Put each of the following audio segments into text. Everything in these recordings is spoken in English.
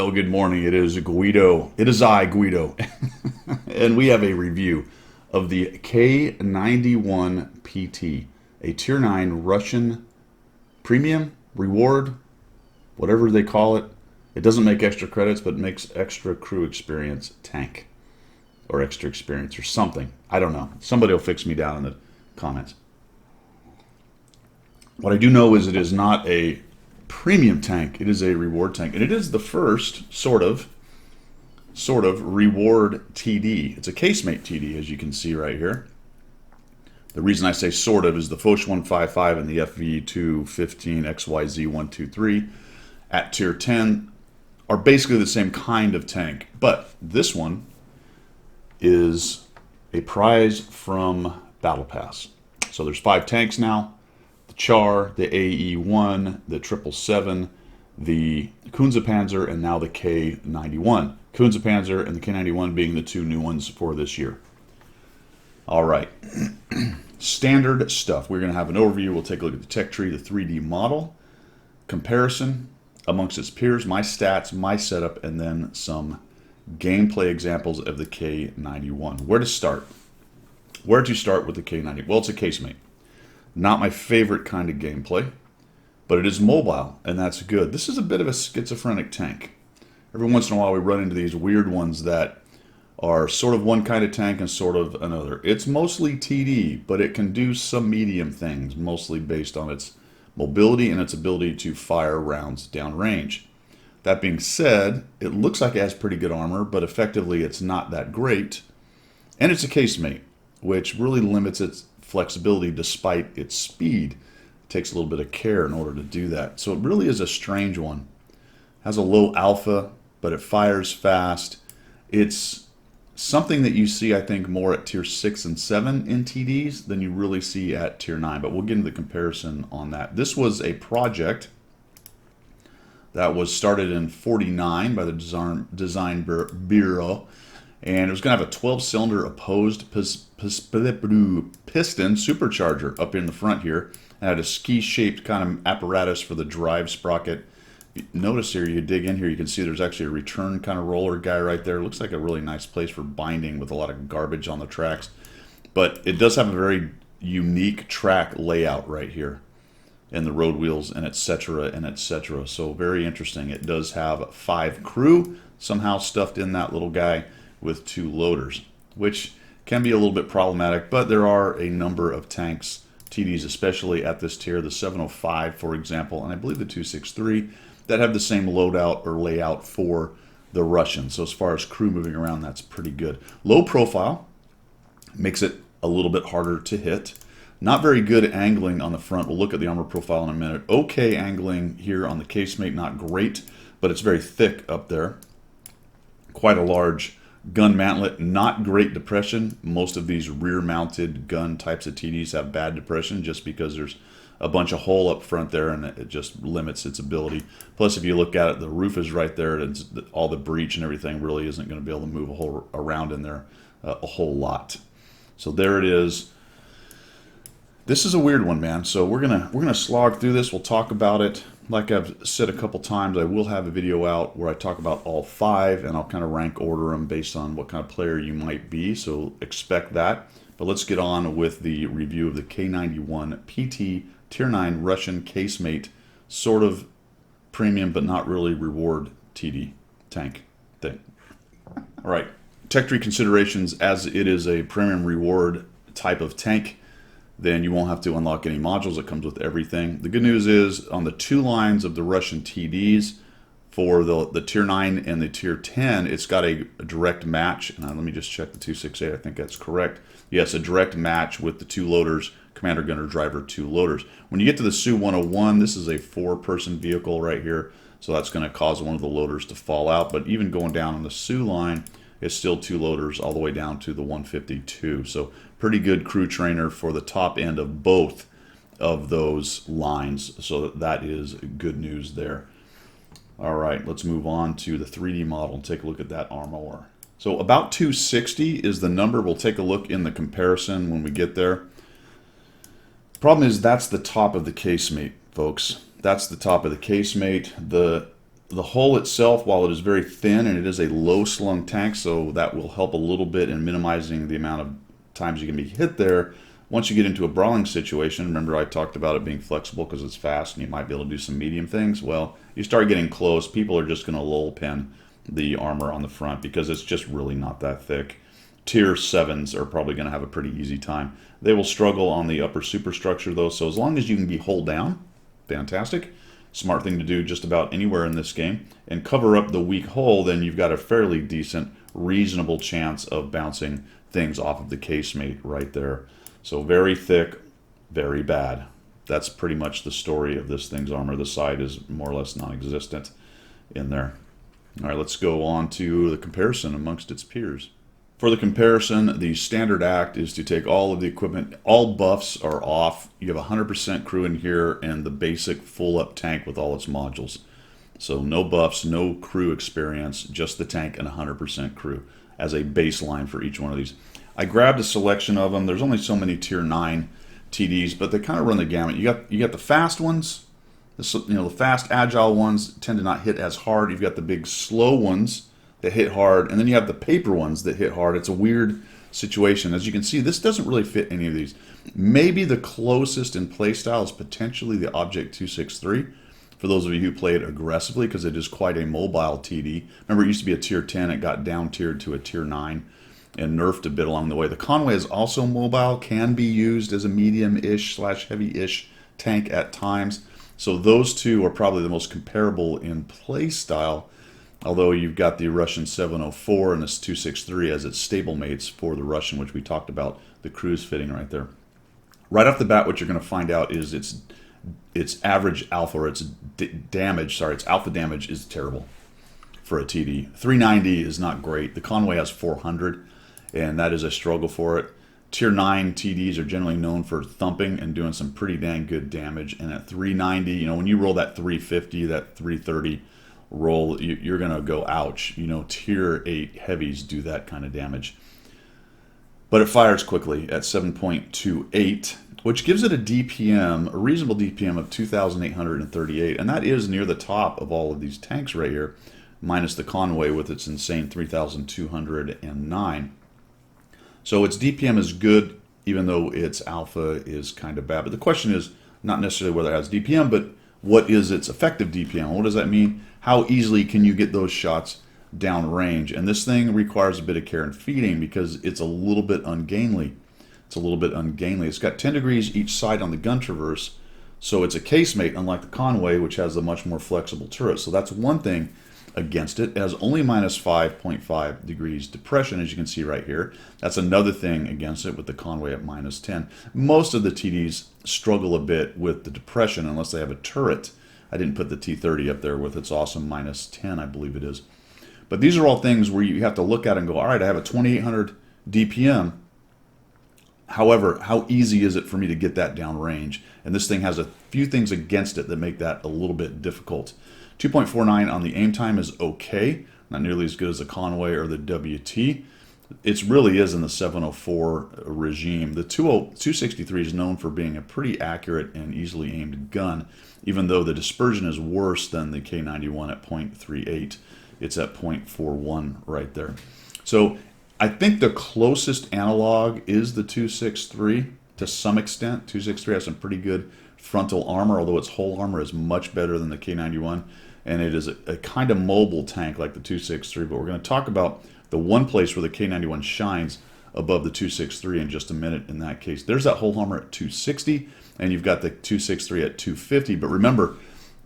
Hello, good morning. It is Guido. It is I, Guido. And we have a review of the K-91 PT, a Tier 9 Russian premium, reward, whatever they call it. It doesn't make extra credits, but makes extra crew experience tank. Or extra experience or something. I don't know. Somebody will fix me down in the comments. What I do know is it is not a premium tank. It is a reward tank, and it is the first sort of reward TD. It's a casemate TD, as you can see right here. The reason I say sort of is the Foch 155 and the FV215 XYZ123 at tier 10 are basically the same kind of tank, but this one is a prize from Battle Pass. So there's 5 tanks now. The Char, the AE-1, the 777, the Kunze-Panzer, and now the K-91. Kunze-Panzer and the K-91 being the 2 new ones for this year. All right. Standard stuff. We're going to have an overview. We'll take a look at the tech tree, the 3D model, comparison amongst its peers, my stats, my setup, and then some gameplay examples of the K-91. Where to start? Where to start with the K-90? Well, it's a casemate. Not my favorite kind of gameplay, but it is mobile, and that's good. This is a bit of a schizophrenic tank. Every once in a while we run into these weird ones that are sort of one kind of tank and sort of another. It's mostly TD, but it can do some medium things, mostly based on its mobility and its ability to fire rounds downrange. That being said, it looks like it has pretty good armor, but effectively it's not that great. And it's a casemate, which really limits its flexibility despite its speed. It takes a little bit of care in order to do that. So it really is a strange one. Has a low alpha, but it fires fast. It's something that you see, I think, more at tier 6 and 7 in TDs than you really see at tier 9, but we'll get into the comparison on that. This was a project that was started in 49 by the Design Bureau, and it was going to have a 12-cylinder opposed piston supercharger up in the front here. It had a ski-shaped kind of apparatus for the drive sprocket. Notice here, you dig in here, you can see there's actually a return kind of roller guy right there. It looks like a really nice place for binding with a lot of garbage on the tracks. But it does have a very unique track layout right here, and the road wheels and etc. and etc. So very interesting. It does have 5 crew somehow stuffed in that little guy with 2 loaders, which can be a little bit problematic, but there are a number of tanks, TDs especially at this tier, the 705 for example, and I believe the 263, that have the same loadout or layout for the Russians. So as far as crew moving around, that's pretty good. Low profile makes it a little bit harder to hit. Not very good angling on the front. We'll look at the armor profile in a minute. Okay angling here on the casemate, not great, but it's very thick up there. Quite a large gun mantlet, not great depression. Most of these rear-mounted gun types of TDs have bad depression just because there's a bunch of hole up front there and it just limits its ability. Plus, if you look at it, the roof is right there. And all the breach and everything really isn't going to be able to move a whole around in there a whole lot. So there it is. This is a weird one, man. So we're gonna slog through this. We'll talk about it. Like I've said a couple times, I will have a video out where I talk about all 5, and I'll kind of rank order them based on what kind of player you might be. So expect that. But let's get on with the review of the K-91 PT Tier 9 Russian casemate, sort of premium but not really reward TD tank thing. All right, tech tree considerations. As it is a premium reward type of tank, then you won't have to unlock any modules. It comes with everything. The good news is on the 2 lines of the Russian TDs for the tier 9 and the tier 10, it's got a direct match. And let me just check the 268. I think that's correct. Yes, a direct match with the 2 loaders, commander, gunner, driver, 2 loaders. When you get to the Su-101, this is a 4-person vehicle right here. So that's going to cause one of the loaders to fall out. But even going down on the Su line, it's still 2 loaders all the way down to the 152. So pretty good crew trainer for the top end of both of those lines. So that is good news there. All right, let's move on to the 3D model and take a look at that armor. So about 260 is the number. We'll take a look in the comparison when we get there. Problem is that's the top of the casemate, folks. That's the top of the casemate. The The hull itself, while it is very thin and it is a low slung tank, so that will help a little bit in minimizing the amount of times you can be hit there. Once you get into a brawling situation, remember I talked about it being flexible because it's fast and you might be able to do some medium things. Well, you start getting close, people are just going to lull pin the armor on the front because it's just really not that thick. Tier 7s are probably going to have a pretty easy time. They will struggle on the upper superstructure though, so as long as you can be hull down, fantastic. Smart thing to do just about anywhere in this game. And cover up the weak hull, then you've got a fairly decent, reasonable chance of bouncing things off of the casemate right there. So very thick, very bad. That's pretty much the story of this thing's armor. The side is more or less non-existent in there. All right, let's go on to the comparison amongst its peers. For the comparison, the standard act is to take all of the equipment. All buffs are off. You have 100% crew in here and the basic full-up tank with all its modules. So no buffs, no crew experience, just the tank and 100% crew as a baseline for each one of these. I grabbed a selection of them. There's only so many tier 9 TDs, but they kind of run the gamut. You got the fast ones, the fast agile ones tend to not hit as hard. You've got the big slow ones that hit hard, and then you have the paper ones that hit hard. It's a weird situation. As you can see, this doesn't really fit any of these. Maybe the closest in playstyle is potentially the Object 263 for those of you who play it aggressively, because it is quite a mobile TD. Remember, it used to be a tier 10. It got down tiered to a tier 9 and nerfed a bit along the way. The Conway is also mobile, can be used as a medium-ish / heavy-ish tank at times. So those two are probably the most comparable in play style, although you've got the Russian 704 and this 263 as its stablemates for the Russian, which we talked about, the cruise fitting right there. Right off the bat, what you're going to find out is its average alpha, or its alpha damage is terrible for a TD. 390 is not great. The Conway has 400, and that is a struggle for it. Tier 9 TDs are generally known for thumping and doing some pretty dang good damage. And at 390, when you roll that 350, that 330 roll, you're going to go ouch. Tier 8 heavies do that kind of damage. But it fires quickly at 7.28, which gives it a DPM, a reasonable DPM of 2,838. And that is near the top of all of these tanks right here, minus the Conway with its insane 3,209. So its DPM is good, even though its alpha is kind of bad. But the question is not necessarily whether it has DPM, but what is its effective DPM? What does that mean? How easily can you get those shots down range? And this thing requires a bit of care and feeding because it's a little bit ungainly. It's got 10 degrees each side on the gun traverse, so it's a casemate, unlike the Conway, which has a much more flexible turret. So that's one thing against it. It has only minus 5.5 degrees depression, as you can see right here. That's another thing against it with the Conway at minus 10. Most of the TDs struggle a bit with the depression unless they have a turret. I didn't put the T30 up there with its awesome minus 10, I believe it is. But these are all things where you have to look at and go, all right, I have a 2,800 DPM. However, how easy is it for me to get that down range? And this thing has a few things against it that make that a little bit difficult. 2.49 on the aim time is okay, not nearly as good as the Conway or the WT. It really is in the 704 regime. The 263 is known for being a pretty accurate and easily aimed gun, even though the dispersion is worse than the K-91 at 0.38. It's at 0.41 right there. So I think the closest analog is the 263 to some extent. 263 has some pretty good frontal armor, although its whole armor is much better than the K-91. And it is a kind of mobile tank like the 263. But we're going to talk about the one place where the K-91 shines above the 263 in just a minute in that case. There's that whole armor at 260, and you've got the 263 at 250. But remember,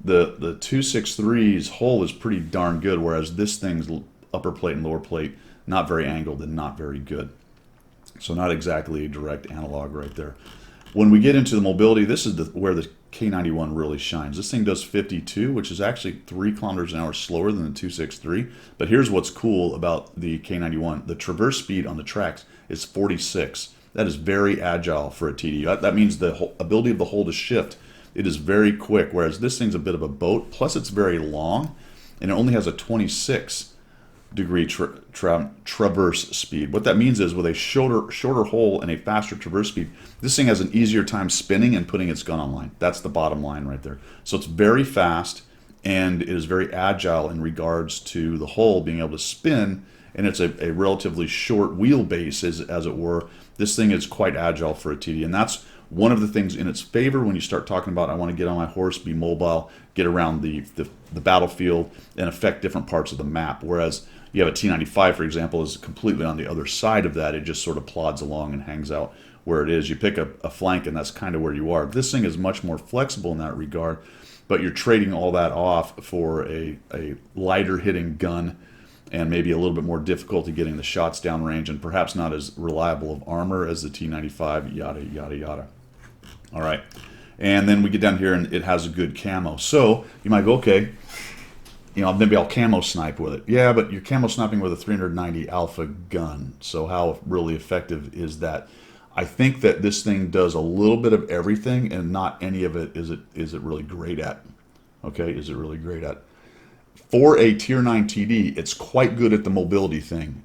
the 263's hull is pretty darn good, whereas this thing's upper plate and lower plate, not very angled and not very good. So not exactly a direct analog right there. When we get into the mobility, this is where the K-91 really shines. This thing does 52, which is actually 3 kilometers an hour slower than the 263. But here's what's cool about the K-91. The traverse speed on the tracks is 46. That is very agile for a TD. That means the ability of the hull to shift. It is very quick, whereas this thing's a bit of a boat. Plus, it's very long, and it only has a 26-degree traverse speed. What that means is with a shorter hull and a faster traverse speed, this thing has an easier time spinning and putting its gun online. That's the bottom line right there. So it's very fast. and it is very agile in regards to the hull being able to spin, and it's a relatively short wheelbase, as it were. This thing is quite agile for a TD, and that's one of the things in its favor when you start talking about, I want to get on my horse, be mobile, get around the battlefield, and affect different parts of the map. Whereas you have a T-95, for example, is completely on the other side of that. It just sort of plods along and hangs out where it is. You pick a flank, and that's kind of where you are. This thing is much more flexible in that regard, but you're trading all that off for a lighter hitting gun and maybe a little bit more difficulty getting the shots downrange, and perhaps not as reliable of armor as the T-95, yada, yada, yada. All right. And then we get down here, and it has a good camo. So you might go, okay, maybe I'll camo snipe with it. Yeah, but you're camo sniping with a 390 Alpha gun. So how really effective is that? I think that this thing does a little bit of everything, and not any of it is it really great at. Okay, is it really great at? For a Tier 9 TD, it's quite good at the mobility thing.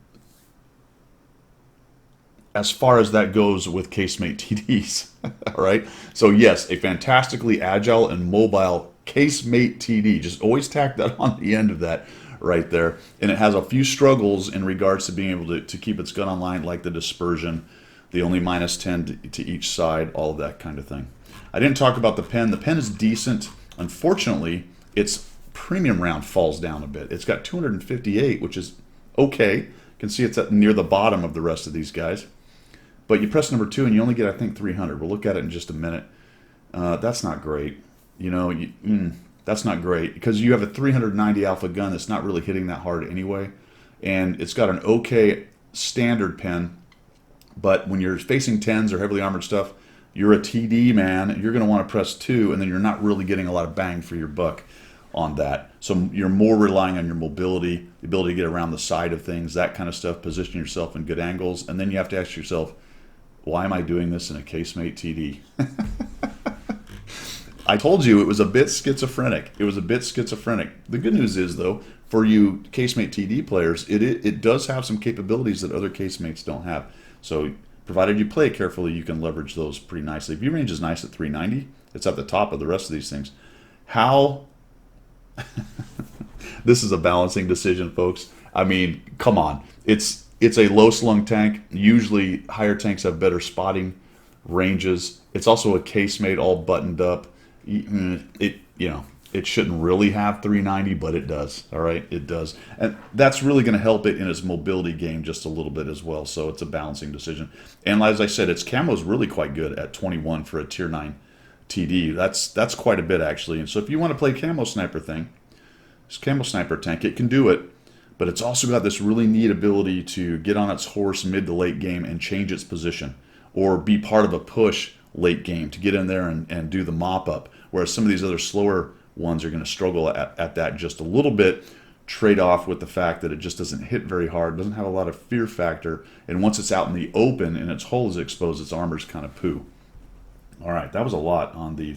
As far as that goes with casemate TDs, all right? So yes, a fantastically agile and mobile casemate TD. Just always tack that on the end of that right there. And it has a few struggles in regards to being able to keep its gun online, like the dispersion, the only -10 to each side, all of that kind of thing. I didn't talk about the pen. The pen is decent. Unfortunately, its premium round falls down a bit. It's got 258, which is okay. You can see it's near the bottom of the rest of these guys. But you press number 2 and you only get, I think, 300. We'll look at it in just a minute. That's not great. That's not great, because you have a 390 Alpha gun that's not really hitting that hard anyway. And it's got an okay standard pen. But when you're facing 10s or heavily armored stuff, you're a TD, man. You're going to want to press 2, and then you're not really getting a lot of bang for your buck on that. So you're more relying on your mobility, the ability to get around the side of things, that kind of stuff, position yourself in good angles. And then you have to ask yourself, why am I doing this in a casemate TD? I told you it was a bit schizophrenic. It was a bit schizophrenic. The good news is, though, for you casemate TD players, it does have some capabilities that other casemates don't have. So provided you play carefully, you can leverage those pretty nicely. View range is nice at 390. It's at the top of the rest of these things. How? This is a balancing decision, folks. I mean, come on. It's a low-slung tank. Usually higher tanks have better spotting ranges. It's also a casemate all buttoned up. It shouldn't really have 390, but it does. All right, it does. And that's really going to help it in its mobility game just a little bit as well. So it's a balancing decision. And as I said, its camo is really quite good at 21 for a Tier 9 TD. That's quite a bit, actually. And so if you want to play camo sniper thing, this camo sniper tank, it can do it. But it's also got this really neat ability to get on its horse mid to late game and change its position, or be part of a push late game to get in there and do the mop up. Whereas some of these other slower ones are going to struggle at that just a little bit, trade off with the fact that it just doesn't hit very hard, doesn't have a lot of fear factor, and once it's out in the open and its hull is exposed, its armor's kind of poo. All right, that was a lot on the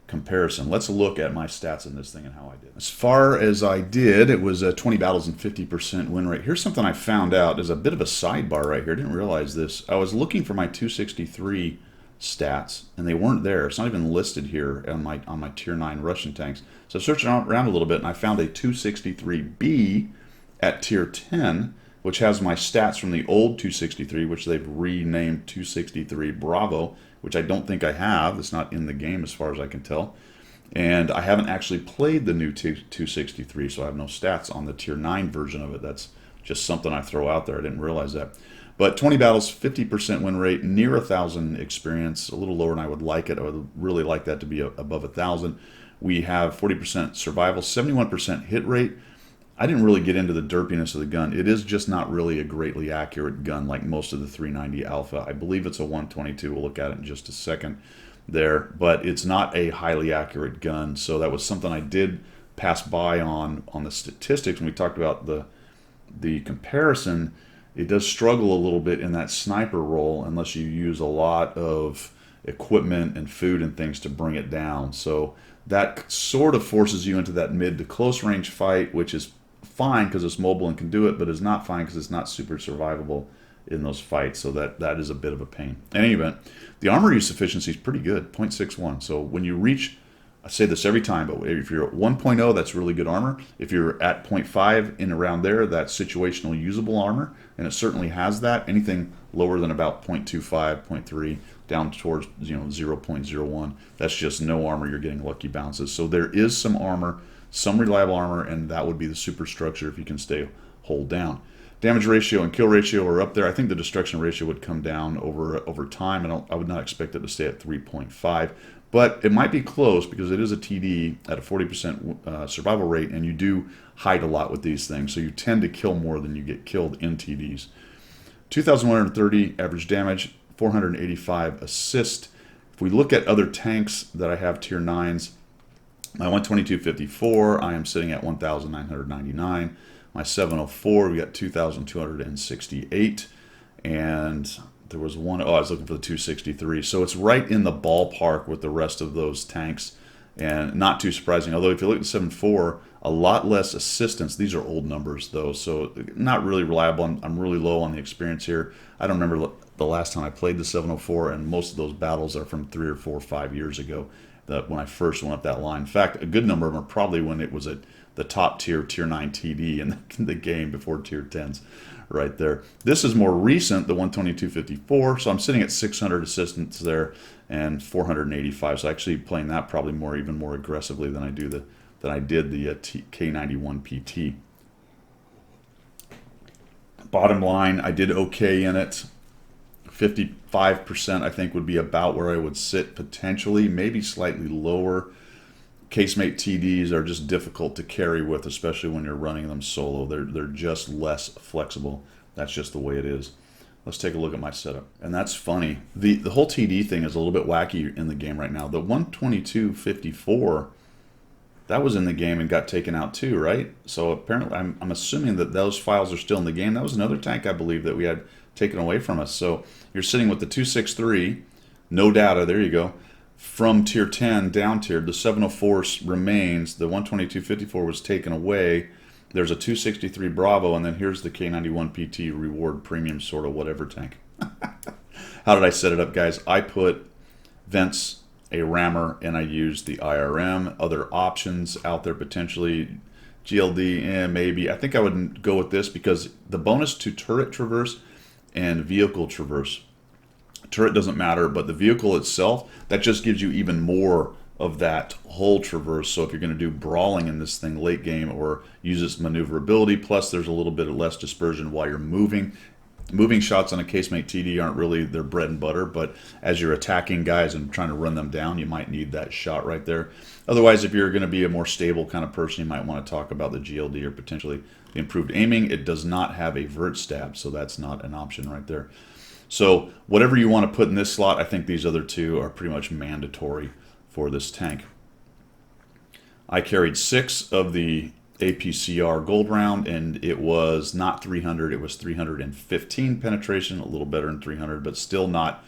comparison. Let's look at my stats in this thing and how I did. As far as I did, it was 20 battles and 50% win rate. Here's something I found out. There's a bit of a sidebar right here. I didn't realize this. I was looking for my 263 stats, and they weren't there. It's not even listed here on my Tier 9 Russian tanks. So I searched around a little bit, and I found a 263B at Tier 10, which has my stats from the old 263, which they've renamed 263 Bravo, which I don't think I have. It's not in the game as far as I can tell. And I haven't actually played the new 263, so I have no stats on the Tier 9 version of it. That's just something I throw out there. I didn't realize that. But 20 battles, 50% win rate, near 1,000 experience, a little lower than I would like it. I would really like that to be above 1,000. We have 40% survival, 71% hit rate. I didn't really get into the derpiness of the gun. It is just not really a greatly accurate gun like most of the 390 Alpha. I believe it's a 122. We'll look at it in just a second there. But it's not a highly accurate gun. So that was something I did pass by on the statistics when we talked about the comparison. It does struggle a little bit in that sniper role unless you use a lot of equipment and food and things to bring it down. So that sort of forces you into that mid to close range fight, which is fine because it's mobile and can do it, but is not fine because it's not super survivable in those fights. So that is a bit of a pain. In any event, the armor use efficiency is pretty good, 0.61. So when you reach I say this every time, but if you're at 1.0, that's really good armor. If you're at 0.5 in around there, that's situational usable armor, and it certainly has that. Anything lower than about 0.25, 0.3, down towards 0.01, that's just no armor. You're getting lucky bounces. So there is some armor, some reliable armor, and that would be the superstructure if you can stay hold down. Damage ratio and kill ratio are up there. I think the destruction ratio would come down over time, and I would not expect it to stay at 3.5. But it might be close because it is a TD at a 40% survival rate, and you do hide a lot with these things. So you tend to kill more than you get killed in TDs. 2,130 average damage, 485 assist. If we look at other tanks that I have tier 9s, my 122.54, I am sitting at 1,999. My 704, we got 2,268. And there was one, I was looking for the 263. So it's right in the ballpark with the rest of those tanks. And not too surprising. Although if you look at the 7.4, a lot less assistance. These are old numbers though, so not really reliable. I'm really low on the experience here. I don't remember the last time I played the 704, and most of those battles are from 3 or 4 or 5 years ago, when I first went up that line. In fact, a good number of them are probably when it was at the top tier 9 TD in the game before tier 10s right there. This is more recent, the 122.54, so I'm sitting at 600 assistance there and 485. So actually playing that probably even more aggressively than I did the K-91 PT. Bottom line, I did okay in it. 55% I think would be about where I would sit potentially, maybe slightly lower. Casemate TDs are just difficult to carry with, especially when you're running them solo. They're just less flexible. That's just the way it is. Let's take a look at my setup. And that's funny. The whole TD thing is a little bit wacky in the game right now. The 122.54, that was in the game and got taken out too, right? So apparently, I'm assuming that those files are still in the game. That was another tank, I believe, that we had taken away from us. So you're sitting with the 263, no data, there you go. From tier 10 down tiered, the 704 remains, the 122.54 was taken away. There's a 263 Bravo, and then here's the K-91 PT reward premium sort of whatever tank. How did I set it up, guys? I put vents, a rammer, and I used the IRM. Other options out there potentially, GLD, maybe. I think I would go with this because the bonus to turret traverse and vehicle traverse. Turret doesn't matter, but the vehicle itself, that just gives you even more of that whole traverse. So if you're going to do brawling in this thing late game or use its maneuverability, plus there's a little bit of less dispersion while you're moving. Moving shots on a casemate TD aren't really their bread and butter, but as you're attacking guys and trying to run them down, you might need that shot right there. Otherwise, if you're going to be a more stable kind of person, you might want to talk about the GLD or potentially the improved aiming. It does not have a vert stab, so that's not an option right there. So whatever you want to put in this slot, I think these other two are pretty much mandatory for this tank. I carried 6 of the APCR gold round, and it was not 300, it was 315 penetration, a little better than 300, but still not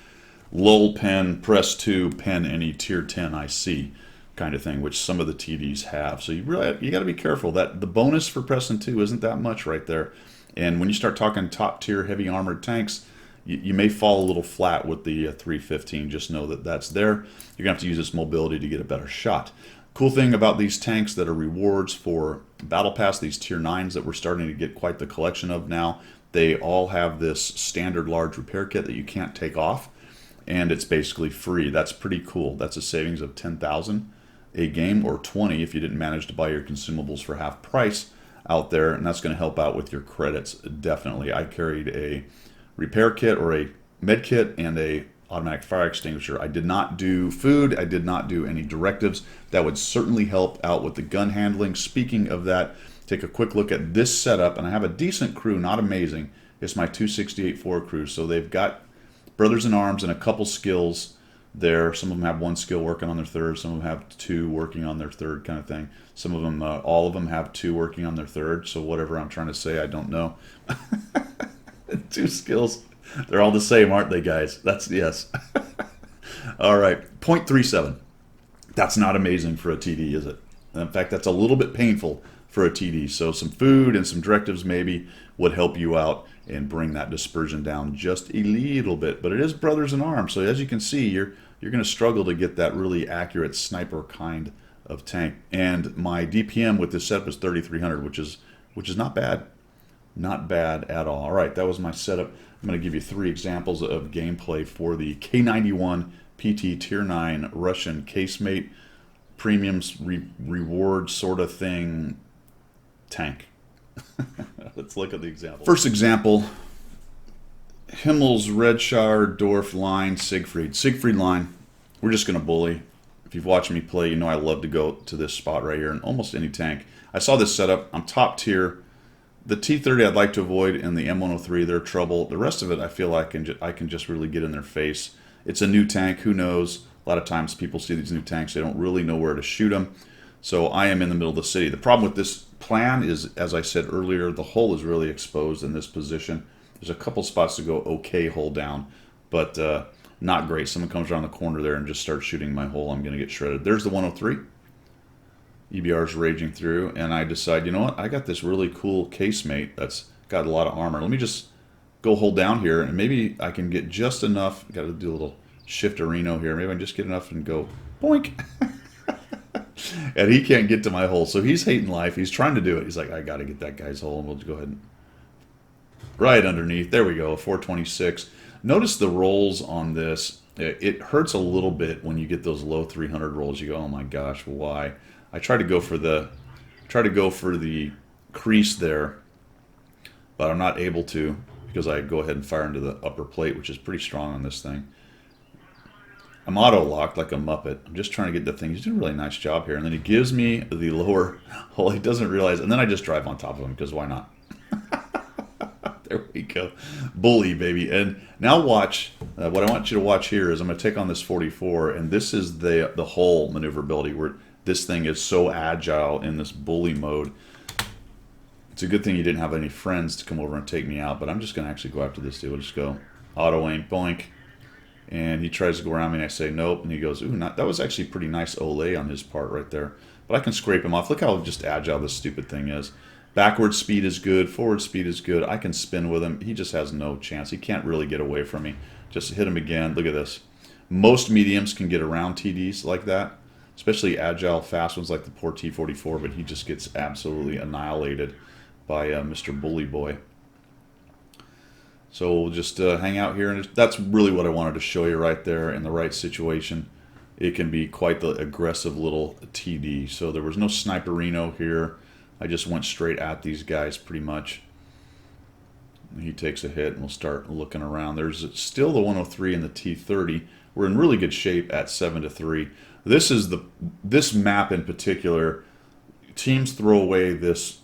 lull pen, press 2, pen any tier 10 IC kind of thing, which some of the TDs have. So you got to be careful that the bonus for pressing 2 isn't that much right there. And when you start talking top tier heavy armored tanks, you may fall a little flat with the 315. Just know that that's there. You're going to have to use this mobility to get a better shot. Cool thing about these tanks that are rewards for Battle Pass, these tier 9s that we're starting to get quite the collection of now, they all have this standard large repair kit that you can't take off, and it's basically free. That's pretty cool. That's a savings of 10,000 a game, or 20 if you didn't manage to buy your consumables for half price out there, and that's going to help out with your credits definitely. I carried a repair kit or a med kit and a automatic fire extinguisher. I did not do food. I did not do any directives. That would certainly help out with the gun handling. Speaking of that, take a quick look at this setup, and I have a decent crew, not amazing. It's my 268-4 crew, so they've got brothers in arms and a couple skills there. Some of them have 1 skill working on their third. Some of them have 2 working on their third kind of thing. Some of them, all of them have 2 working on their third. So whatever I'm trying to say, I don't know. 2 skills. They're all the same, aren't they, guys? That's yes. All right, 0.37. That's not amazing for a TD, is it? In fact, that's a little bit painful for a TD. So some food and some directives maybe would help you out and bring that dispersion down just a little bit. But it is brothers in arms, so as you can see, you're you're going to struggle to get that really accurate sniper kind of tank. And my DPM with this setup is 3,300, which is not bad. Not bad at all. All right, that was my setup. I'm going to give you 3 examples of gameplay for the K-91 PT Tier 9 Russian casemate premiums reward sort of thing tank. Let's look at the example. First example, Himmel's Redshire Dorf line Siegfried. Siegfried line, we're just going to bully. If you've watched me play, you know I love to go to this spot right here in almost any tank. I saw this setup. I'm top tier. The T-30 I'd like to avoid, and the M103, they're trouble. The rest of it, I feel like I can just really get in their face. It's a new tank. Who knows? A lot of times people see these new tanks. They don't really know where to shoot them. So I am in the middle of the city. The problem with this plan is, as I said earlier, the hull is really exposed in this position. There's a couple spots to go okay hull down, but not great. Someone comes around the corner there and just starts shooting my hull. I'm going to get shredded. There's the 103. EBR's raging through, and I decide, you know what? I got this really cool casemate that's got a lot of armor. Let me just go hold down here, and maybe I can get just enough. Got to do a little shift Reno here. Maybe I can just get enough and go boink. And he can't get to my hole, so he's hating life. He's trying to do it. He's like, I got to get that guy's hole, and we'll just go ahead and right underneath. There we go, 426. Notice the rolls on this. It hurts a little bit when you get those low 300 rolls. You go, oh my gosh, why? I try to go for the crease there, but I'm not able to because I go ahead and fire into the upper plate, which is pretty strong on this thing. I'm auto-locked like a Muppet. I'm just trying to get the thing. He's doing a really nice job here. And then he gives me the lower hole. He doesn't realize. And then I just drive on top of him because why not? There we go. Bully, baby. And now watch. What I want you to watch here is I'm going to take on this 44. And this is the hull maneuverability where this thing is so agile in this bully mode. It's a good thing you didn't have any friends to come over and take me out. But I'm just going to actually go after this dude. We'll just go auto aim, boink. And he tries to go around me, and I say nope. And he goes, ooh, that was actually pretty nice Olay on his part right there. But I can scrape him off. Look how just agile this stupid thing is. Backward speed is good. Forward speed is good. I can spin with him. He just has no chance. He can't really get away from me. Just hit him again. Look at this. Most mediums can get around TDs like that, especially agile, fast ones like the poor T-44, but he just gets absolutely annihilated by Mr. Bully Boy. So we'll just hang out here, and that's really what I wanted to show you right there. In the right situation, it can be quite the aggressive little TD. So there was no sniperino here. I just went straight at these guys pretty much. He takes a hit, and we'll start looking around. There's still the 103 and the T-30. We're in really good shape at 7-3. This map in particular, teams throw away this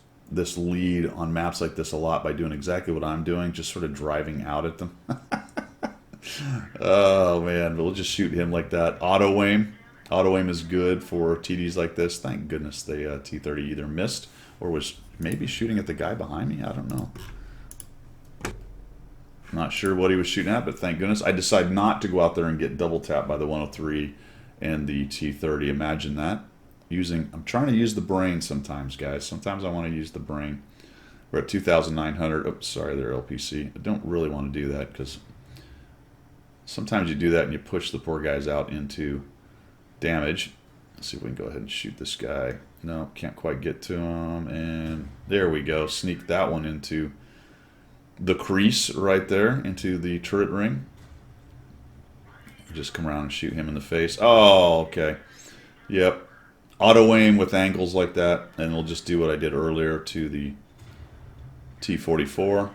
lead on maps like this a lot by doing exactly what I'm doing, just sort of driving out at them. Oh man, we'll just shoot him like that. Auto aim is good for TDs like this. Thank goodness the T-30 either missed or was maybe shooting at the guy behind me. I don't know. Not sure what he was shooting at, but thank goodness. I decided not to go out there and get double tapped by the 103 and the T-30. Imagine that. I'm trying to use the brain sometimes, guys. Sometimes I want to use the brain. We're at 2,900. Oops, sorry there, LPC. I don't really want to do that because sometimes you do that and you push the poor guys out into damage. Let's see if we can go ahead and shoot this guy. No, can't quite get to him. And there we go. Sneak that one into the crease right there, into the turret ring. Just come around and shoot him in the face. Oh, okay. Yep. Auto aim with angles like that, and we'll just do what I did earlier to the T-44.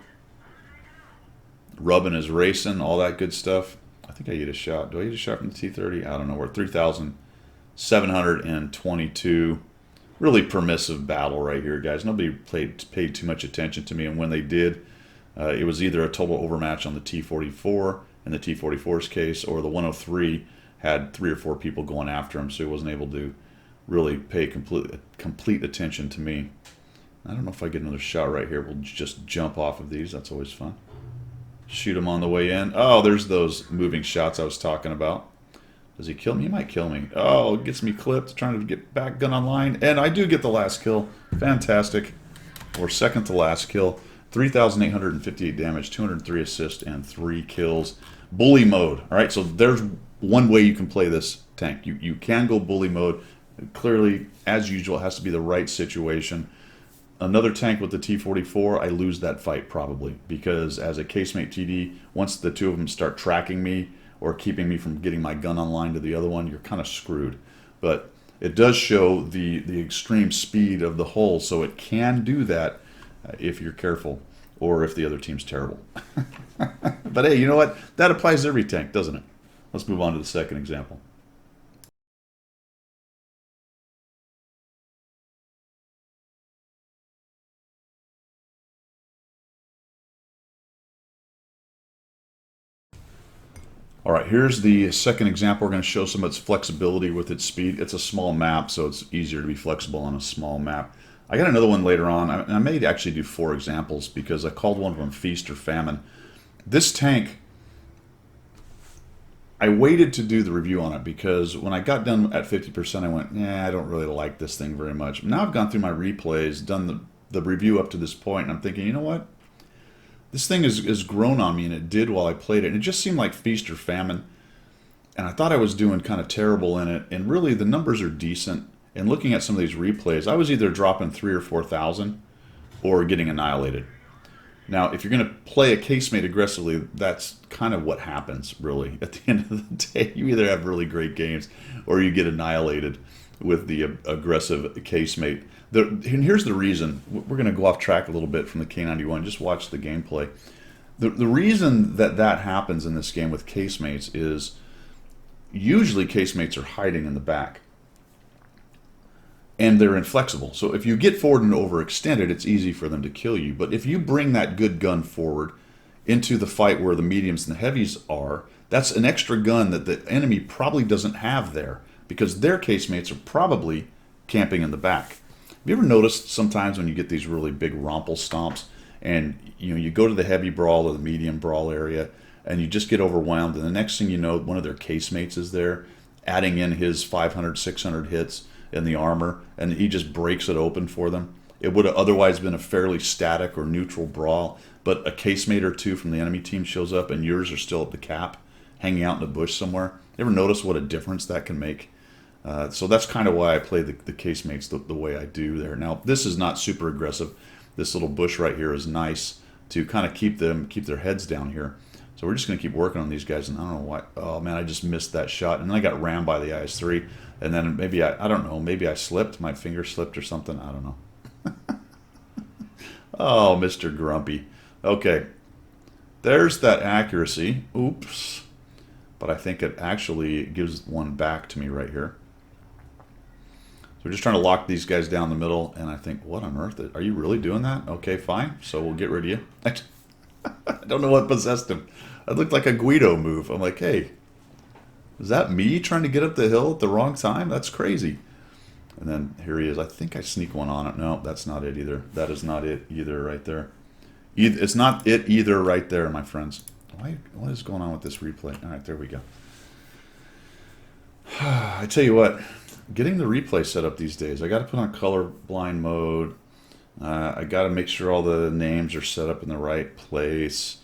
Rubbing is racing, all that good stuff. I think I get a shot. Do I get a shot from the T-30? I don't know. We're at 3,722. Really permissive battle right here, guys. Nobody paid too much attention to me, and when they did, it was either a total overmatch on the T-44 in the T-44's case, or the 103 had 3 or 4 people going after him, so he wasn't able to really pay complete attention to me. I don't know if I get another shot right here. We'll just jump off of these. That's always fun. Shoot him on the way in. Oh, there's those moving shots I was talking about. Does he kill me? He might kill me. Oh, gets me clipped. Trying to get back gun online. And I do get the last kill. Fantastic. Or second to last kill. 3,858 damage, 203 assists, and 3 kills. Bully mode. All right, so there's one way you can play this tank. You can go bully mode. Clearly, as usual, it has to be the right situation. Another tank with the T-44, I lose that fight probably, because as a casemate TD, once the two of them start tracking me or keeping me from getting my gun online to the other one, you're kind of screwed. But it does show the extreme speed of the hull, so it can do that if you're careful or if the other team's terrible. But hey, you know what? That applies to every tank, doesn't it? Let's move on to the second example. All right, here's the second example. We're going to show some of its flexibility with its speed. It's a small map, so it's easier to be flexible on a small map. I got another one later on. I may actually do 4 examples because I called one of them Feast or Famine. This tank, I waited to do the review on it because when I got done at 50%, I went, I don't really like this thing very much. Now I've gone through my replays, done the review up to this point, and I'm thinking, you know what? This thing has grown on me, and it did while I played it. And it just seemed like Feast or Famine. And I thought I was doing kind of terrible in it. And really, the numbers are decent. And looking at some of these replays, I was either dropping 3,000 or 4,000 or getting annihilated. Now, if you're going to play a casemate aggressively, that's kind of what happens, really. At the end of the day, you either have really great games or you get annihilated with the aggressive casemate. And here's the reason. We're going to go off track a little bit from the K-91. Just watch the gameplay. The reason that happens in this game with casemates is usually casemates are hiding in the back. And they're inflexible. So if you get forward and overextend it, it's easy for them to kill you. But if you bring that good gun forward into the fight where the mediums and the heavies are, that's an extra gun that the enemy probably doesn't have there because their casemates are probably camping in the back. Have you ever noticed sometimes when you get these really big romple stomps and you go to the heavy brawl or the medium brawl area and you just get overwhelmed and the next thing you know, one of their casemates is there adding in his 500, 600 hits in the armor and he just breaks it open for them? It would have otherwise been a fairly static or neutral brawl, but a casemate or two from the enemy team shows up and yours are still at the cap, hanging out in the bush somewhere. You ever notice what a difference that can make? So that's kind of why I play the casemates the way I do there. Now, this is not super aggressive. This little bush right here is nice to kind of keep their heads down here. So we're just going to keep working on these guys, and I don't know why. Oh, man, I just missed that shot. And then I got rammed by the IS-3, and then maybe, I don't know, maybe I slipped. My finger slipped or something. I don't know. Oh, Mr. Grumpy. Okay, there's that accuracy. Oops. But I think it actually gives one back to me right here. So we're just trying to lock these guys down the middle, and I think, what on earth? Are you really doing that? Okay, fine. So we'll get rid of you. I don't know what possessed him. It looked like a Guido move. I'm like, hey, is that me trying to get up the hill at the wrong time? That's crazy. And then here he is. I think I sneak one on it. No, that's not it either. That is not it either right there. It's not it either right there, my friends. What is going on with this replay? All right, there we go. I tell you what, getting the replay set up these days, I got to put on colorblind mode. I got to make sure all the names are set up in the right place.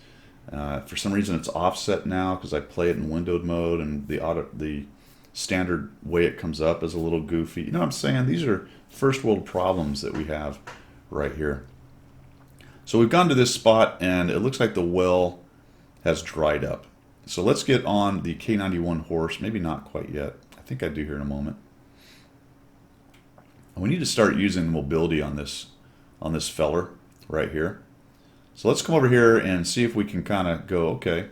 For some reason, it's offset now because I play it in windowed mode, and the standard way it comes up is a little goofy. You know what I'm saying? These are first world problems that we have right here. So we've gone to this spot, and it looks like the well has dried up. So let's get on the K-91 horse. Maybe not quite yet. I think I do here in a moment. And we need to start using mobility on this feller right here. So let's come over here and see if we can kind of go, okay.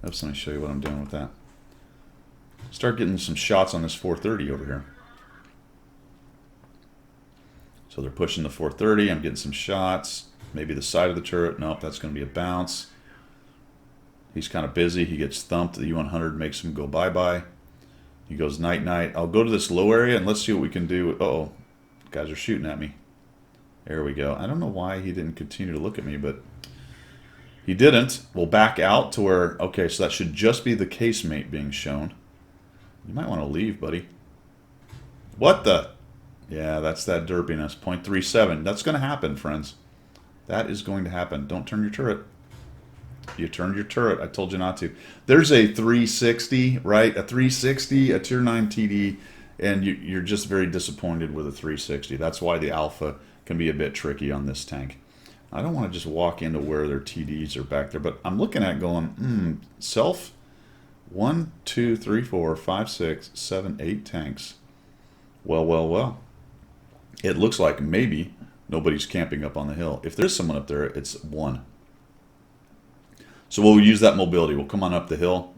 Oops, let me show you what I'm doing with that. Start getting some shots on this 430 over here. So they're pushing the 430. I'm getting some shots. Maybe the side of the turret. Nope, that's going to be a bounce. He's kind of busy. He gets thumped. The U-100 makes him go bye-bye. He goes night-night. I'll go to this low area and let's see what we can do. Uh-oh. Guys are shooting at me. There we go. I don't know why he didn't continue to look at me, but he didn't. We'll back out to where... Okay, so that should just be the casemate being shown. You might want to leave, buddy. What the... Yeah, that's that derpiness. 0.37. That's going to happen, friends. That is going to happen. Don't turn your turret. You turned your turret. I told you not to. There's a 360, right? A 360, a tier 9 TD, and you're just very disappointed with a 360. That's why the alpha can be a bit tricky on this tank. I don't want to just walk into where their TDs are back there, but I'm looking at going, self, 1, 2, 3, 4, 5, 6, 7, 8 tanks. Well, well, well. It looks like maybe nobody's camping up on the hill. If there's someone up there, it's one. So we'll use that mobility. We'll come on up the hill.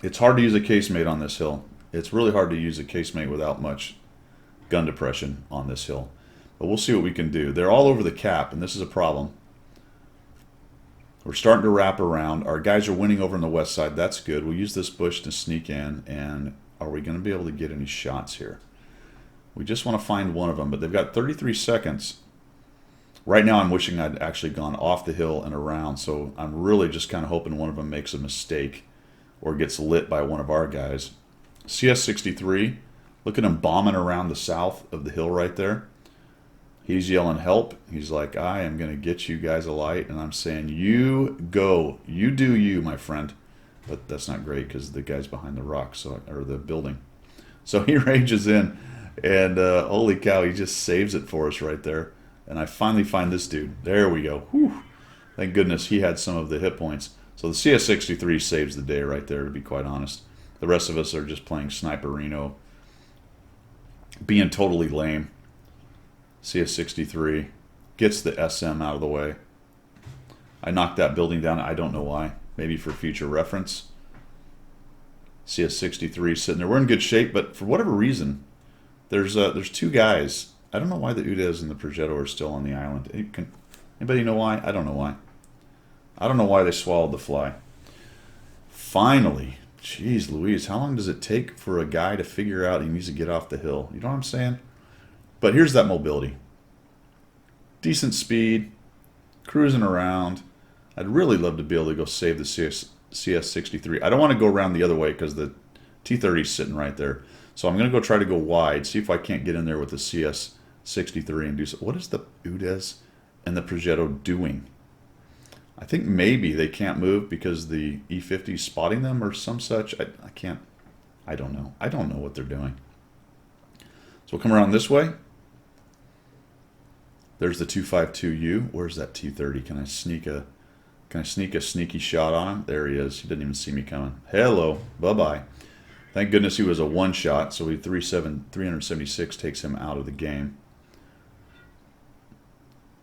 It's hard to use a casemate on this hill. It's really hard to use a casemate without much gun depression on this hill. But we'll see what we can do. They're all over the cap, and this is a problem. We're starting to wrap around. Our guys are winning over on the west side. That's good. We'll use this bush to sneak in, and are we going to be able to get any shots here? We just want to find one of them, but they've got 33 seconds. Right now I'm wishing I'd actually gone off the hill and around, so I'm really just kind of hoping one of them makes a mistake or gets lit by one of our guys. CS63, look at him bombing around the south of the hill right there. He's yelling help. He's like, I am going to get you guys a light, and I'm saying, you go. You do you, my friend. But that's not great because the guy's behind the rock, or the building. So he rages in, and holy cow, he just saves it for us right there. And I finally find this dude. There we go. Whew. Thank goodness he had some of the hit points. So the CS63 saves the day right there, to be quite honest. The rest of us are just playing Sniperino, being totally lame. CS63 gets the SM out of the way. I knocked that building down. I don't know why. Maybe for future reference. CS63 sitting there. We're in good shape, but for whatever reason, there's two guys. I don't know why the Udez and the Progetto are still on the island. Anybody know why? I don't know why. I don't know why they swallowed the fly. Finally, jeez Louise, how long does it take for a guy to figure out he needs to get off the hill? You know what I'm saying? But here's that mobility. Decent speed, cruising around. I'd really love to be able to go save the CS63. I don't want to go around the other way because the T-30 is sitting right there. So I'm going to go try to go wide, see if I can't get in there with the CS63 and do so. What is the Udez and the Progetto doing? I think maybe they can't move because the E50 is spotting them or some such. I can't. I don't know. I don't know what they're doing. So we'll come around this way. There's the 252U. Where's that T-30? Can I sneak a sneaky shot on him? There he is. He didn't even see me coming. Hello. Bye-bye. Thank goodness he was a one-shot, so 376 takes him out of the game.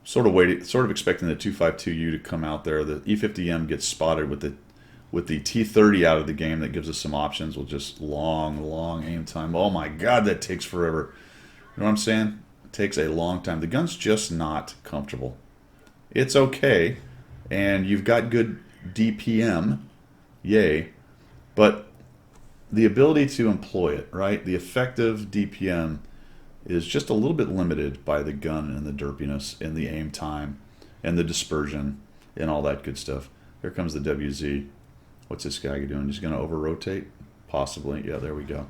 Sort of expecting the 252U to come out there. The E50M gets spotted with the T-30 out of the game. That gives us some options. We'll just long aim time. Oh my God, that takes forever. You know what I'm saying? It takes a long time. The gun's just not comfortable. It's okay, and you've got good DPM, yay, but the ability to employ it, right? The effective DPM is just a little bit limited by the gun and the derpiness and the aim time and the dispersion and all that good stuff. Here comes the WZ. What's this guy doing? He's going to over-rotate? Possibly. Yeah, there we go.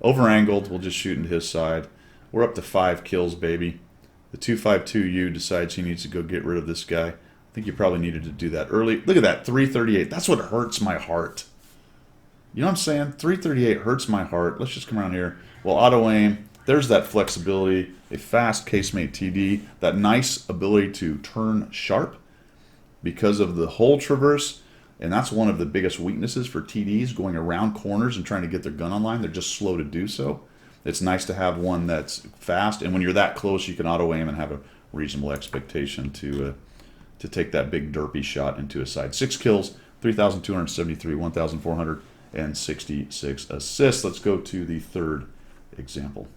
Over-angled. We'll just shoot into his side. We're up to 5 kills, baby. The 252U decides he needs to go get rid of this guy. I think you probably needed to do that early. Look at that, 338. That's what hurts my heart. You know what I'm saying? 338 hurts my heart. Let's just come around here. Well, auto-aim. There's that flexibility, a fast casemate TD, that nice ability to turn sharp because of the hole traverse, and that's one of the biggest weaknesses for TDs, going around corners and trying to get their gun online. They're just slow to do so. It's nice to have one that's fast, and when you're that close, you can auto-aim and have a reasonable expectation to take that big derpy shot into a side. 6 kills, 3,273, 1,466 assists. Let's go to the third example.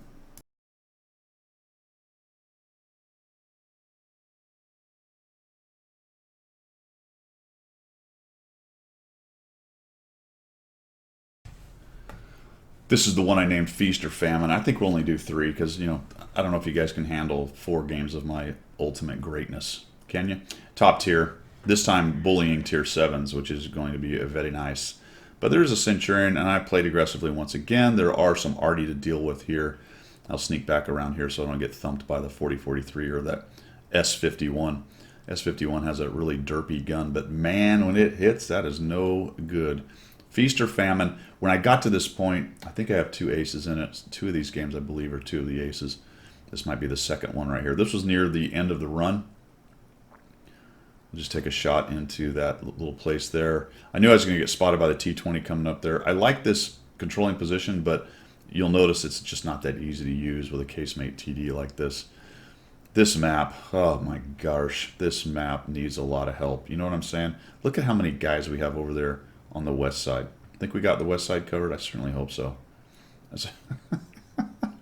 This is the one I named Feast or Famine. I think we'll only do 3 because, you know, I don't know if you guys can handle 4 games of my ultimate greatness. Can you? Top tier. This time bullying tier 7s, which is going to be very nice. But there's a Centurion, and I played aggressively once again. There are some arty to deal with here. I'll sneak back around here so I don't get thumped by the 4043 or that S51. S51 has a really derpy gun, but man, when it hits, that is no good. Feast or famine. When I got to this point, I think I have 2 aces in it. 2 of these games, I believe, are 2 of the aces. This might be the second one right here. This was near the end of the run. I'll just take a shot into that little place there. I knew I was going to get spotted by the T20 coming up there. I like this controlling position, but you'll notice it's just not that easy to use with a casemate TD like this. This map, oh my gosh, this map needs a lot of help. You know what I'm saying? Look at how many guys we have over there on the west side. Think we got the west side covered? I certainly hope so.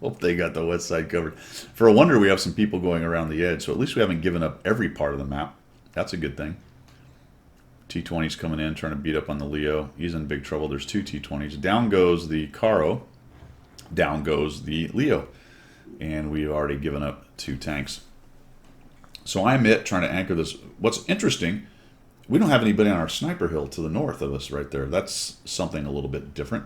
Hope they got the west side covered. For a wonder, we have some people going around the edge, so at least we haven't given up every part of the map. That's a good thing. T20's coming in, trying to beat up on the Leo. He's in big trouble. There's 2 T20s. Down goes the Caro. Down goes the Leo. And we've already given up 2 tanks. So I'm trying to anchor this. What's interesting, we don't have anybody on our sniper hill to the north of us right there. That's something a little bit different.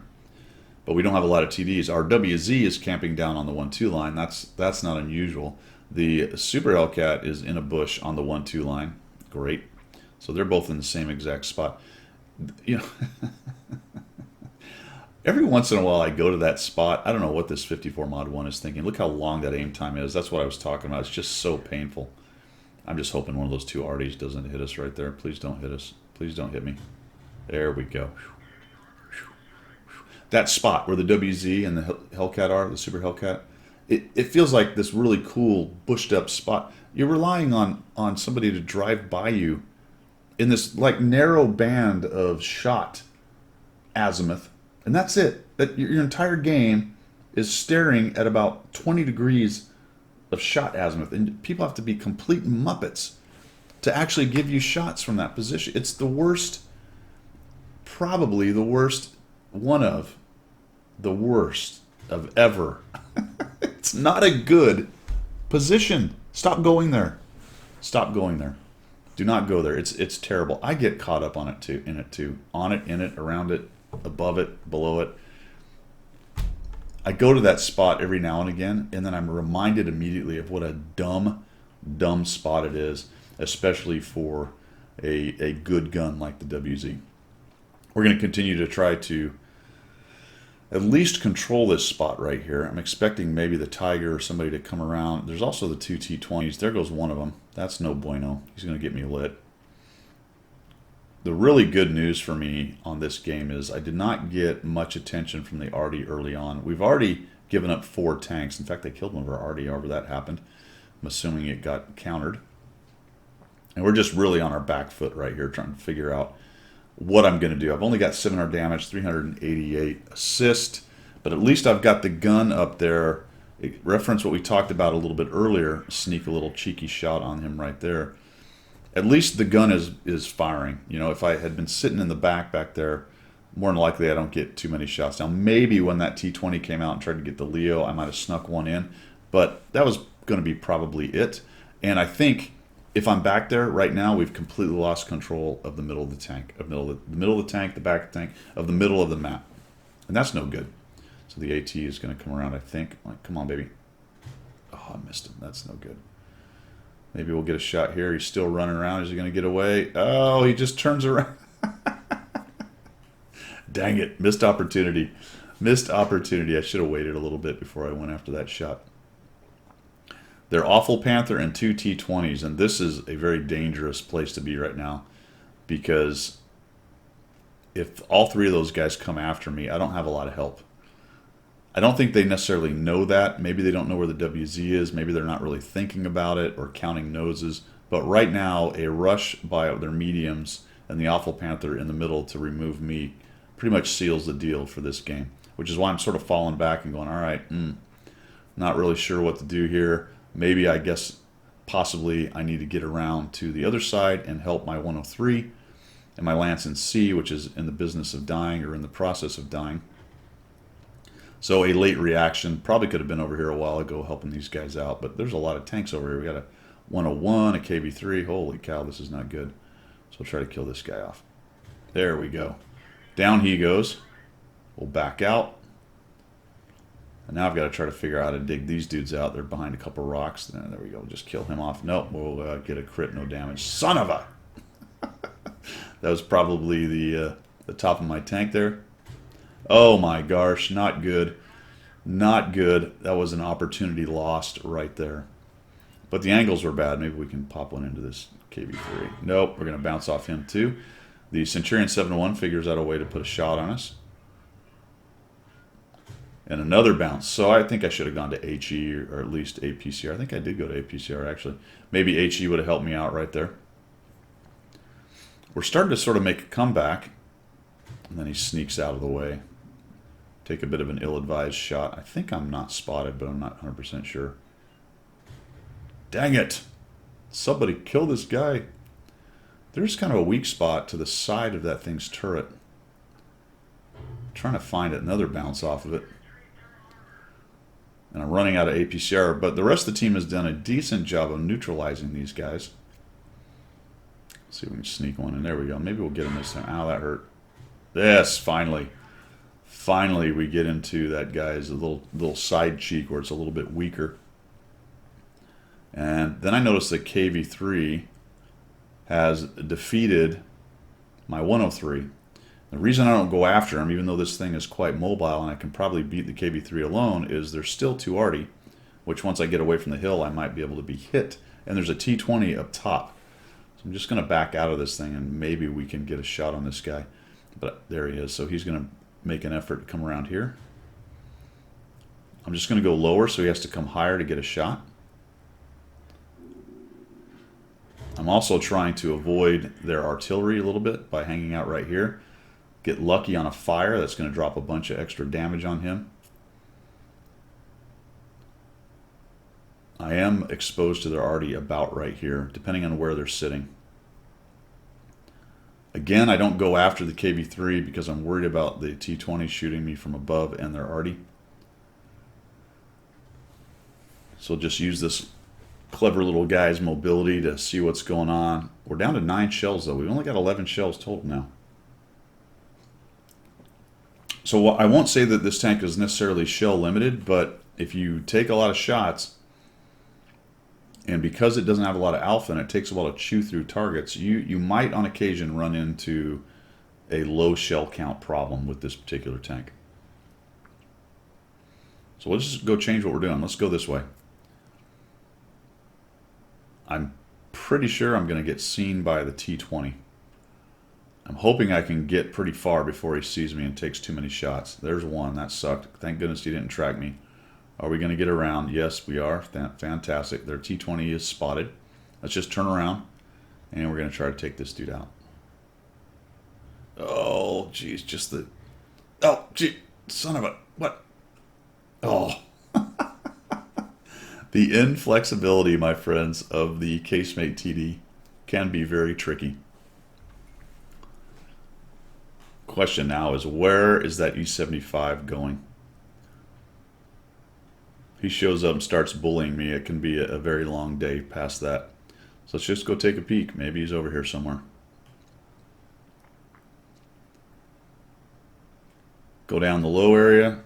But we don't have a lot of TDs. Our WZ is camping down on the 1-2 line. That's not unusual. The Super Hellcat is in a bush on the 1-2 line. Great. So they're both in the same exact spot. You know, every once in a while I go to that spot. I don't know what this 54 Mod 1 is thinking. Look how long that aim time is. That's what I was talking about. It's just so painful. I'm just hoping one of those 2 RDs doesn't hit us right there. Please don't hit us. Please don't hit me. There we go. That spot where the WZ and the Hellcat are, the Super Hellcat, it feels like this really cool bushed up spot. You're relying on somebody to drive by you in this like narrow band of shot azimuth, and that's it. That your entire game is staring at about 20 degrees of shot azimuth, and people have to be complete muppets to actually give you shots from that position. It's the worst, probably the worst, one of the worst of ever. It's not a good position. Stop going there. Stop going there. Do not go there. It's terrible. I get caught up on it too, in it too. On it, in it, around it, above it, below it. I go to that spot every now and again, and then I'm reminded immediately of what a dumb spot it is, especially for a good gun like the WZ. We're going to continue to try to at least control this spot right here. I'm expecting maybe the Tiger or somebody to come around. There's also the 2 T20s. There goes one of them. That's no bueno. He's going to get me lit. The really good news for me on this game is I did not get much attention from the Arty early on. We've already given up 4 tanks. In fact, they killed one of our Arty however that happened. I'm assuming it got countered. And we're just really on our back foot right here trying to figure out what I'm going to do. I've only got 700 damage, 388 assist, but at least I've got the gun up there. Reference what we talked about a little bit earlier, sneak a little cheeky shot on him right there. At least the gun is firing. You know, if I had been sitting in the back there, more than likely I don't get too many shots. Now, maybe when that T20 came out and tried to get the Leo, I might have snuck one in, but that was going to be probably it. And I think if I'm back there right now, we've completely lost control of the middle of the tank, the middle of the tank, the back of the tank, of the middle of the map, and that's no good. So the AT is going to come around, I think. Like, come on, baby. Oh, I missed him. That's no good. Maybe we'll get a shot here. He's still running around. Is he going to get away? Oh, he just turns around. Dang it! Missed opportunity. Missed opportunity. I should have waited a little bit before I went after that shot. They're Awful Panther and 2 T20s, and this is a very dangerous place to be right now because if all 3 of those guys come after me, I don't have a lot of help. I don't think they necessarily know that. Maybe they don't know where the WZ is. Maybe they're not really thinking about it or counting noses. But right now, a rush by their mediums and the Awful Panther in the middle to remove me pretty much seals the deal for this game, which is why I'm sort of falling back and going, all right, not really sure what to do here. Maybe, I guess, possibly I need to get around to the other side and help my 103 and my Lance and C, which is in the business of dying or in the process of dying. So a late reaction. Probably could have been over here a while ago helping these guys out, but there's a lot of tanks over here. We got a 101, a KB3. Holy cow, this is not good. So I'll try to kill this guy off. There we go. Down he goes. We'll back out. And now I've got to try to figure out how to dig these dudes out. They're behind a couple rocks. There we go. Just kill him off. Nope, we'll get a crit, no damage. Son of a... That was probably the top of my tank there. Oh my gosh, not good. Not good. That was an opportunity lost right there. But the angles were bad. Maybe we can pop one into this KV3. Nope, we're going to bounce off him too. The Centurion 7-1 figures out a way to put a shot on us. And another bounce. So I think I should have gone to HE or at least APCR. I think I did go to APCR actually. Maybe HE would have helped me out right there. We're starting to sort of make a comeback. And then he sneaks out of the way. Take a bit of an ill-advised shot. I think I'm not spotted, but I'm not 100% sure. Dang it! Somebody kill this guy. There's kind of a weak spot to the side of that thing's turret. I'm trying to find another bounce off of it. And I'm running out of APCR, but the rest of the team has done a decent job of neutralizing these guys. Let's see if we can sneak one in. There we go. Maybe we'll get him this time. Ow, that hurt. Yes, finally. Finally, we get into that guy's little side cheek where it's a little bit weaker. And then I noticed that KV3 has defeated my 103. The reason I don't go after him, even though this thing is quite mobile and I can probably beat the KV3 alone, is there's still 2 arty, which once I get away from the hill, I might be able to be hit. And there's a T20 up top. So I'm just going to back out of this thing and maybe we can get a shot on this guy. But there he is. So he's going to make an effort to come around here. I'm just going to go lower so he has to come higher to get a shot. I'm also trying to avoid their artillery a little bit by hanging out right here. Get lucky on a fire. That's going to drop a bunch of extra damage on him. I am exposed to their arty about right here, depending on where they're sitting. Again, I don't go after the KV3 because I'm worried about the T20 shooting me from above and their arty. So I'll just use this clever little guy's mobility to see what's going on. We're down to 9 shells though. We've only got 11 shells total now. So I won't say that this tank is necessarily shell limited, but if you take a lot of shots, and because it doesn't have a lot of alpha and it takes a while to chew through targets, you might on occasion run into a low shell count problem with this particular tank. So let's just go change what we're doing. Let's go this way. I'm pretty sure I'm going to get seen by the T20. I'm hoping I can get pretty far before he sees me and takes too many shots. There's one. That sucked. Thank goodness he didn't track me. Are we going to get around? Yes, we are. Fantastic. Their T20 is spotted. Let's just turn around, and we're going to try to take this dude out. Oh, geez. Just the... Oh, gee. Son of a... What? Oh. The inflexibility, my friends, of the Casemate TD can be very tricky. Question now is, where is that E75 going? He shows up and starts bullying me. It can be a very long day past that. So let's just go take a peek. Maybe he's over here somewhere. Go down the low area.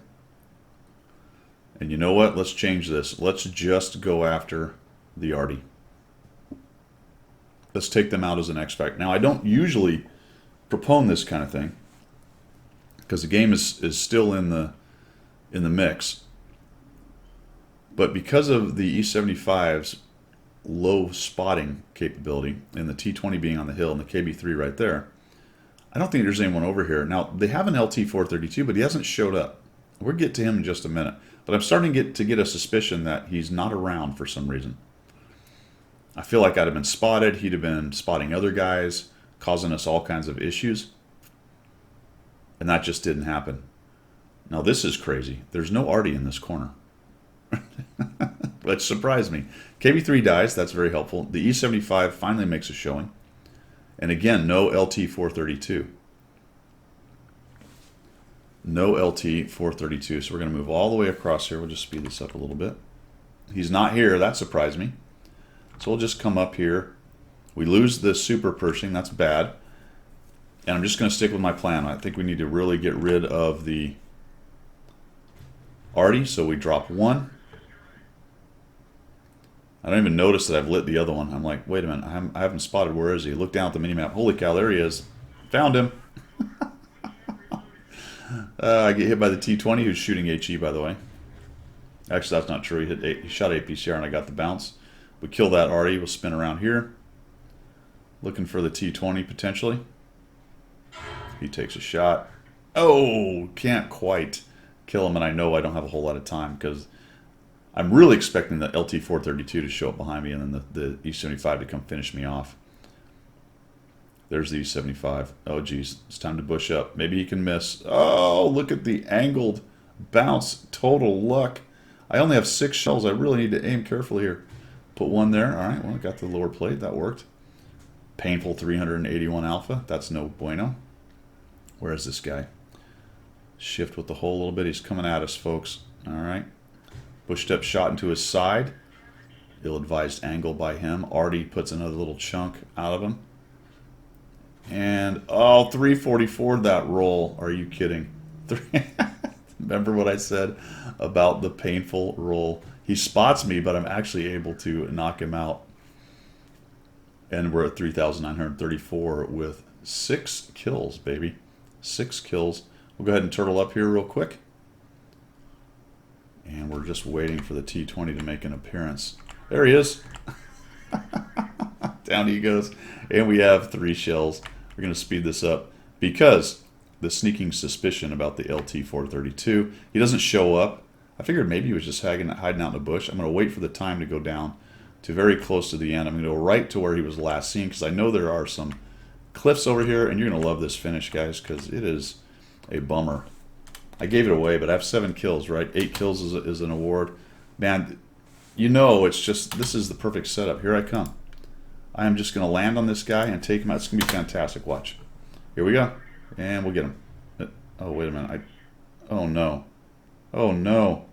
And you know what? Let's change this. Let's just go after the arty. Let's take them out as an X-Fact. Now, I don't usually propone this kind of thing because the game is still in the mix. But because of the E75's low spotting capability and the T20 being on the hill and the KB3 right there, I don't think there's anyone over here. Now, they have an LT-432, but he hasn't showed up. We'll get to him in just a minute. But I'm starting to get a suspicion that he's not around for some reason. I feel like I'd have been spotted. He'd have been spotting other guys, causing us all kinds of issues. And that just didn't happen. Now, this is crazy. There's no arty in this corner. Which surprised me. KB3 dies. That's very helpful. The E75 finally makes a showing. And again, no LT-432. No LT-432. So we're going to move all the way across here. We'll just speed this up a little bit. He's not here. That surprised me. So we'll just come up here. We lose the super Pershing. That's bad. And I'm just going to stick with my plan. I think we need to really get rid of the Artie, so we drop one. I don't even notice that I've lit the other one. I'm like, wait a minute, I haven't spotted. Where is he? Look down at the minimap. Holy cow, there he is. Found him. I get hit by the T-20, who's shooting HE, by the way. Actually, that's not true. He shot APCR, and I got the bounce. We kill that Artie. We'll spin around here. Looking for the T-20, potentially. He takes a shot. Oh, can't quite kill him, and I know I don't have a whole lot of time because I'm really expecting the LT-432 to show up behind me and then the E-75 to come finish me off. There's the E-75. Oh, geez. It's time to bush up. Maybe he can miss. Oh, look at the angled bounce. Total luck. I only have 6 shells. I really need to aim carefully here. Put one there. All right, well, I got the lower plate. That worked. Painful 381 alpha. That's no bueno. Where is this guy? Shift with the hole a little bit. He's coming at us, folks. All right. Bush step shot into his side. Ill-advised angle by him. Artie puts another little chunk out of him. And, oh, 344 that roll. Are you kidding? Remember what I said about the painful roll? He spots me, but I'm actually able to knock him out. And we're at 3,934 with 6 kills, baby. 6 kills. We'll go ahead and turtle up here real quick. And we're just waiting for the T-20 to make an appearance. There he is. Down he goes. And we have 3 shells. We're going to speed this up because the sneaking suspicion about the LT-432. He doesn't show up. I figured maybe he was just hiding out in the bush. I'm going to wait for the time to go down to very close to the end. I'm going to go right to where he was last seen because I know there are some cliffs over here, and you're going to love this finish, guys, because it is a bummer. I gave it away, but I have 7 kills, right? 8 kills is an award. Man, you know, it's just, this is the perfect setup. Here I come. I am just going to land on this guy and take him out. It's going to be fantastic. Watch. Here we go. And we'll get him. Oh, wait a minute. Oh, no. Oh, no.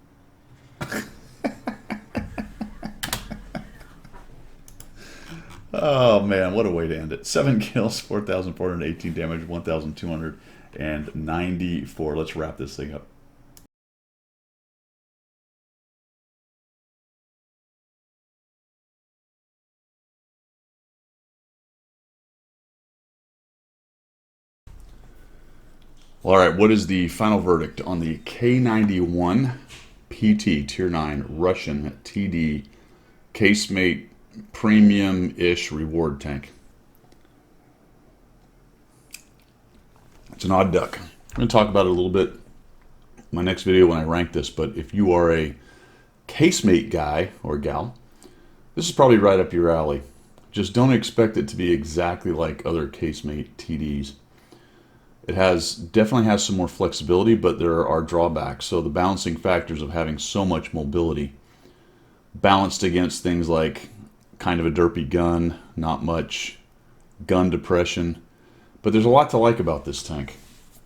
Oh, man. What a way to end it. 7 kills, 4,418 damage, 1,294. Let's wrap this thing up. All right, what is the final verdict on the K-91 PT Tier 9 Russian TD casemate premium-ish reward tank? It's an odd duck. I'm going to talk about it a little bit in my next video when I rank this, but if you are a casemate guy or gal, this is probably right up your alley. Just don't expect it to be exactly like other casemate TDs. It definitely has some more flexibility, but there are drawbacks. So the balancing factors of having so much mobility balanced against things like kind of a derpy gun, not much gun depression. But there's a lot to like about this tank.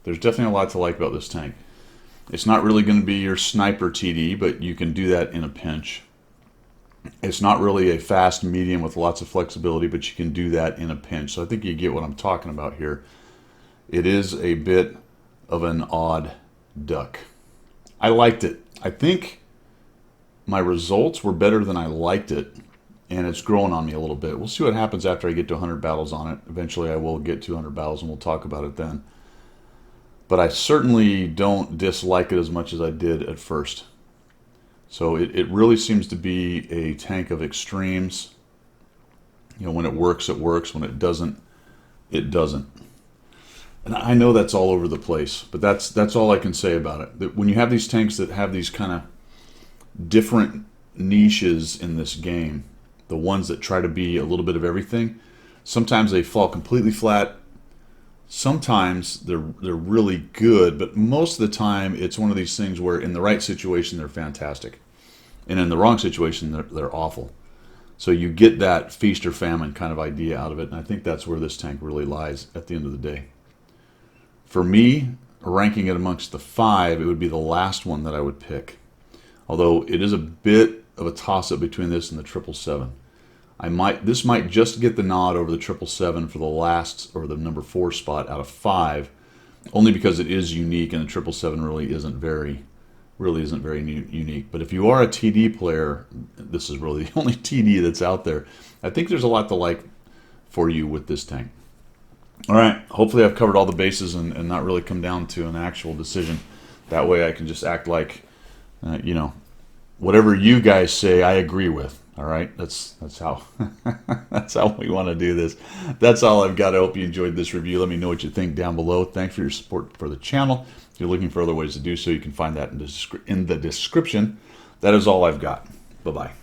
There's definitely a lot to like about this tank. It's not really going to be your sniper TD, but you can do that in a pinch. It's not really a fast medium with lots of flexibility, but you can do that in a pinch. So I think you get what I'm talking about here. It is a bit of an odd duck. I liked it. I think my results were better than I liked it, and it's growing on me a little bit. We'll see what happens after I get to 100 battles on it. Eventually I will get to 100 battles, and we'll talk about it then. But I certainly don't dislike it as much as I did at first. So it really seems to be a tank of extremes. You know, when it works, it works. When it doesn't, it doesn't. And I know that's all over the place, but that's all I can say about it. That when you have these tanks that have these kind of different niches in this game, the ones that try to be a little bit of everything, sometimes they fall completely flat. Sometimes they're really good, but most of the time it's one of these things where in the right situation they're fantastic, and in the wrong situation they're awful. So you get that feast or famine kind of idea out of it, and I think that's where this tank really lies at the end of the day. For me, ranking it amongst the 5, it would be the last one that I would pick. Although it is a bit of a toss-up between this and the 777. This might just get the nod over the 777 for the last, or the number 4 spot out of 5, only because it is unique and the 777 really isn't very really isn't very unique. But if you are a TD player, this is really the only TD that's out there. I think there's a lot to like for you with this tank. All right, hopefully I've covered all the bases and not really come down to an actual decision. That way I can just act like, you know, whatever you guys say, I agree with. All right, that's how that's how we want to do this. That's all I've got. I hope you enjoyed this review. Let me know what you think down below. Thanks for your support for the channel. If you're looking for other ways to do so, you can find that in the description. That is all I've got. Bye-bye.